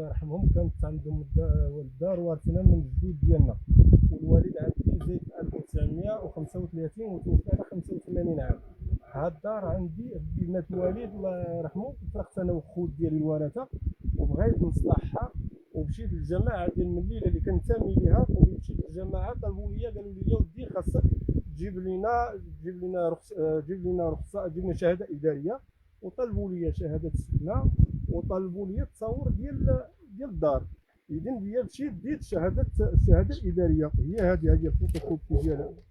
يرحمهم كانت عندهم الدار وارثينها من الجدود ديالنا، والوالد عندي زيد 1935 وتوفى على 85 عام. هاد الدار عندي بنات الوالد الله يرحمه، فرقت انا وخوت ديالي الورثه وبغيت نصلحها، ومشيت للجماعه ديال من الليله اللي كنتمي ليها، ومشيت للجماعه طلبوا لي قالوا لي ودي خاصك تجيب لنا شهاده اداريه، وطلبوا لي شهاده سكنه، وطلبوا لي التصاور ديال الدار. اذن هي مشيت ديت الشهاده الاداريه، هي هذه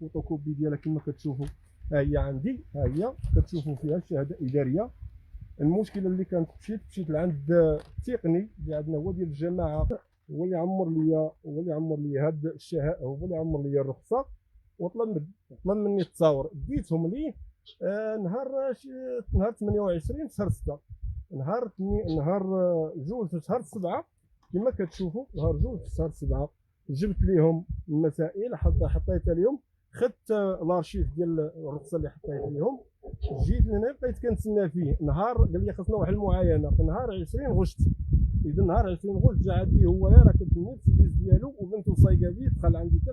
الفوتوكوبي ديالها كما كتشوفوا، ها هي عندي، ها هي كتشوفوا فيها الشهاده الاداريه. المشكله اللي كانت مشيت لعند التقني اللي عندنا هو ديال الجماعه، هو اللي عمر لي هاد الشهاده، هو اللي عمر لي الرخصه، وطلب مني التصاور، ديتهم ليه نهار 28 شهر 6، نهار 2 شهر 7 كما كتشوفوا، نهار 2 شهر 7 جبت ليهم المسائل، حطيتها لهم، خدت الارشيف ديال الرخصه اللي حطيت ليهم، جيت لهنا بقيت كنتسنى فيه نهار، قال لي خاصنا واحد المعاينه في نهار 20 غشت. اذا نهار 20 غشت جا عندي هو راه كتبني السيديز ديالو وبنته صايقابي، دخل عندي حتى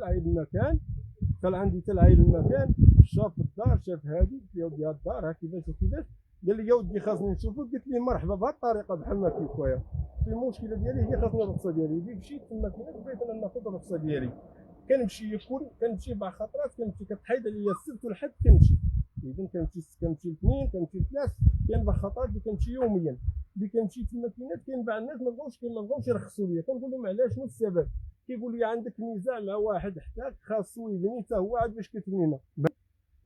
العين المكان، شاف الدار، شاف هادي، قلت له ودي هاد الدار ها كيفاش وكيفاش، قال لي يا ودي خاصني نشوفو، قلت لي مرحبا بهاد الطريقه بحال ما كيف خويا، المشكله ديالي هي خاصني الرخصه ديالي، مشيت تما بغيت انا ناخذ الرخصه ديالي، كنمشي بعض الخطرات كتحيد عليا السبت والحد كنمشي، اذا كنمشي الاثنين، كنمشي الثلاث، كاين بعض الخطرات اللي كنمشي يوميا، اللي كنمشي تما كاين بعض الناس ما بغاوش يرخصوا لي، كنقول لهم علاش، شنو السبب؟ كيقول لي عندك نزاع مع واحد حداك خاصو يبني حتى هو عاد باش كتبني لنا.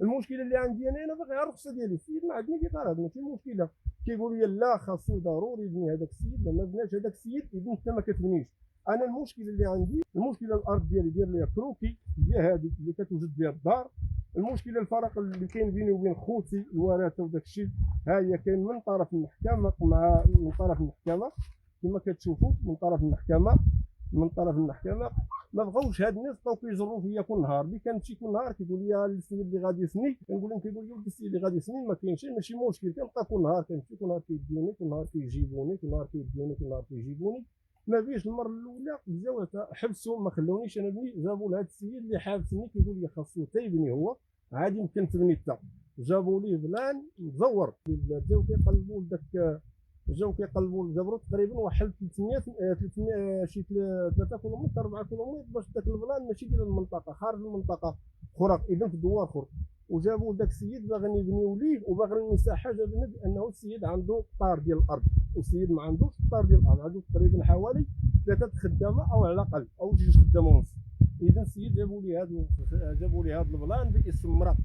المشكله اللي عندي انا باغي على الرخصه ديالي، السيد ما عندني كيقال هذا ماشي مشكله، كيقول لي لا خاصو ضروري يبني هذاك السيد، ما بناش هذاك السيد اذا انت ما كتبنيش. انا المشكله اللي عندي، المشكله الارض ديالي داير ليها كروكي، هي هذه اللي كتوجد فيها الدار. المشكله الفرق اللي كاين بيني وبين خوتي الورثه وداك الشيء، ها هي كاين من طرف المحكمه كما كتشوفوا، من طرف المحكمه ما بغاوش هاد الناس بقاو كيجروا فيا كل نهار، اللي كنمشي كل نهار كيقول لي السيد اللي غادي يسني، كنقول لهم كيقول لي ولد السيد اللي غادي يسني ما كاينش ماشي مشكل، كنبقى كل نهار كنمشي، كل نهار كيديوني، كل نهار كيجيبوني، كل نهار كيديوني، كل نهار كيجيبوني، ما فيش. المره الاولى بداو حبسوا ما خلونيش انا نبني، جابوا لهاد السيد اللي حابسني كيقول لي خاصو حتى يبني هو، عادي يمكن تبني حتى، جابوا ليه بلان مزور، بداو كيقلبوا لذاك، جابوا تقريبا واحد 300 شي 3 كيلومتر 4 كيلومتر باش داك البلان ماشي ديال المنطقه، خارج المنطقه اخرى، اذا في دوار اخر، وجابوا داك السيد باغي يبنيو ليه وباغي المساحه، جابنا بانه السيد عنده قطار ديال الارض، والسيد ما عندوش قطار ديال الارض، عنده تقريبا حوالي 3 خدامه او على الاقل او 2 خدامه ونص. اذا السيد جابوا لي هذا البلان باسم مرا،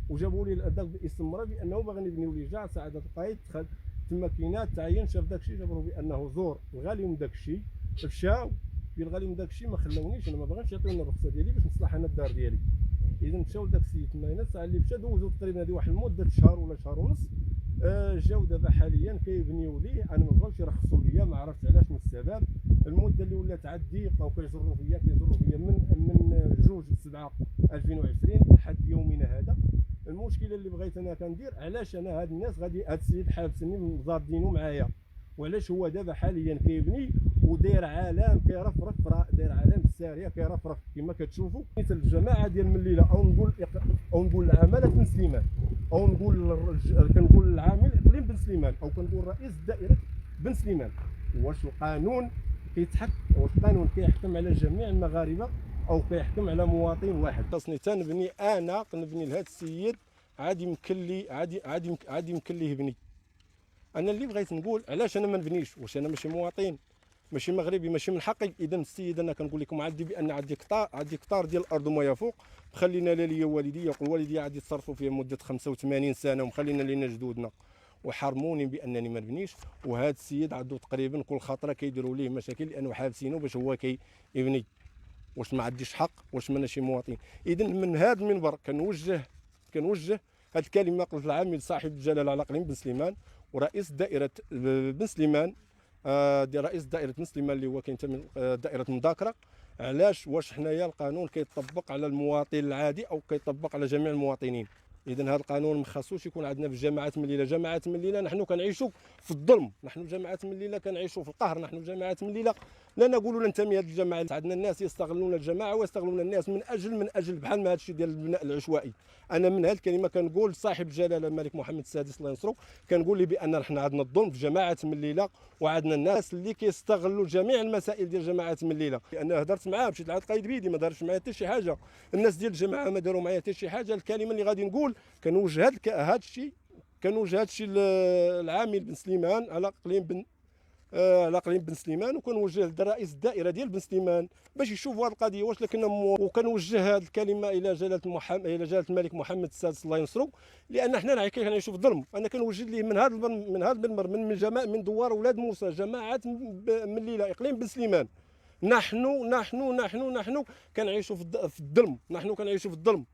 وجابوا لي هذاك باسم مرا بانه باغي يبنيو لي جا سعاده القايد، دخل تما كاينات تعين، شاف داك الشيء جابوه بانه زور الغالي داك الشيء، مشاو في الغالي داك الشيء ما خلاونيش، انا ما بغيتش يعطيوني الرخصه ديالي باش نصلح انا الدار ديالي. اذا مشاو لذاك السيد تما، هنا الساعه اللي مشى دوزو تقريبا هذه واحد المده شهر ولا شهر ونص، جاو دابا حاليا كيبنيو لي، انا ما بغاوش يرخصوا لي، ما عرفتش علاش من السبب. المده اللي ولات تعدي بقاو كيجروا فيا من 2/7/2020 لحد يومنا هذا. المشكله اللي بغيت انا كندير، علاش انا هاد الناس غادي، هاد السيد حابسني مزاردينو معايا، وعلاش هو دابا حاليا كيبني وداير عالم كيرفرف، داير عالم الساريه كيرفرف كما كتشوفوا. مثل الجماعه ديال من الليله، او نقول العماله بن سليمان، او كنقول العامل اقليم بن سليمان، او كنقول رئيس دائره بن سليمان، واش القانون كيحكم على جميع المغاربه او كيحكم على مواطن واحد؟ خاصني تنبني انا، كنبني لهذا السيد، عادي يمكن لي، عادي يمكن ليه يبني. انا اللي بغيت نقول علاش انا ما نبنيش، واش انا ماشي مواطن، ماشي مغربي، ماشي من حقي؟ اذا السيد انا كنقول لكم عندي بان عندي قطار ديال الارض وما يفوق، مخلينا ليا والدي، يقول والدي عادي يتصرفوا فيها مده 85 سنه، ومخلينا لينا جدودنا، وحرموني بانني ما نبنيش. وهذا السيد عنده تقريبا كل خطره كيديروا ليه مشاكل لانه حابسينه باش هو كيبني. واش ما عنديش حق؟ واش ماناش مواطن؟ اذا من هذا المنبر كنوجه هذه الكلمه للعامل صاحب الجلاله على اقليم بن سليمان، ورئيس دائره بن سليمان، رئيس دائره بن سليمان اللي هو كينتمي دائره مذاكره. علاش؟ واش حنايا القانون كيطبق على المواطن العادي او كيطبق على جميع المواطنين؟ اذا هذا القانون ما خاصوش يكون عندنا في جماعات من الليله. جماعات من الليله نحن كنعيشوا في الظلم، نحن جماعات من الليله كنعيشوا في القهر، نحن جماعات من الليله لا نقول ننتمي هذه الجماعه. عندنا الناس يستغلون الجماعه ويستغلون الناس من اجل بحال ما هذا الشيء ديال البناء العشوائي. انا من هذه الكلمه كنقول صاحب الجلاله الملك محمد السادس الله ينصرو، كنقول لي بان نحن عندنا الظلم في جماعات من الليله، وعندنا الناس اللي كيستغلوا جميع المسائل ديال جماعات من الليله. لان هضرت معاه مشيت لعند قايد بيدي ما دارش معايا حتى شي حاجه، الناس ديال الجماعه ما داروا معايا حتى شي حاجه. الكلمه اللي غادي نقول كنوجه هذا الشيء للعامل بن سليمان على اقليم بن سليمان، وكنوجه لرئيس الدائره ديال بن سليمان باش يشوفوا هذه القضيه واش لكن. وكنوجه هذه الكلمه الى جلاله الملك محمد السادس الله ينصرو، لان حنا كنعيشوا في ظلم. انا كنوجد ليه من هذا المنبر من دوار ولاد موسى جماعات من الليله اقليم بن سليمان، نحن كنعيشوا في الظلم، نحن كنعيشوا في الظلم.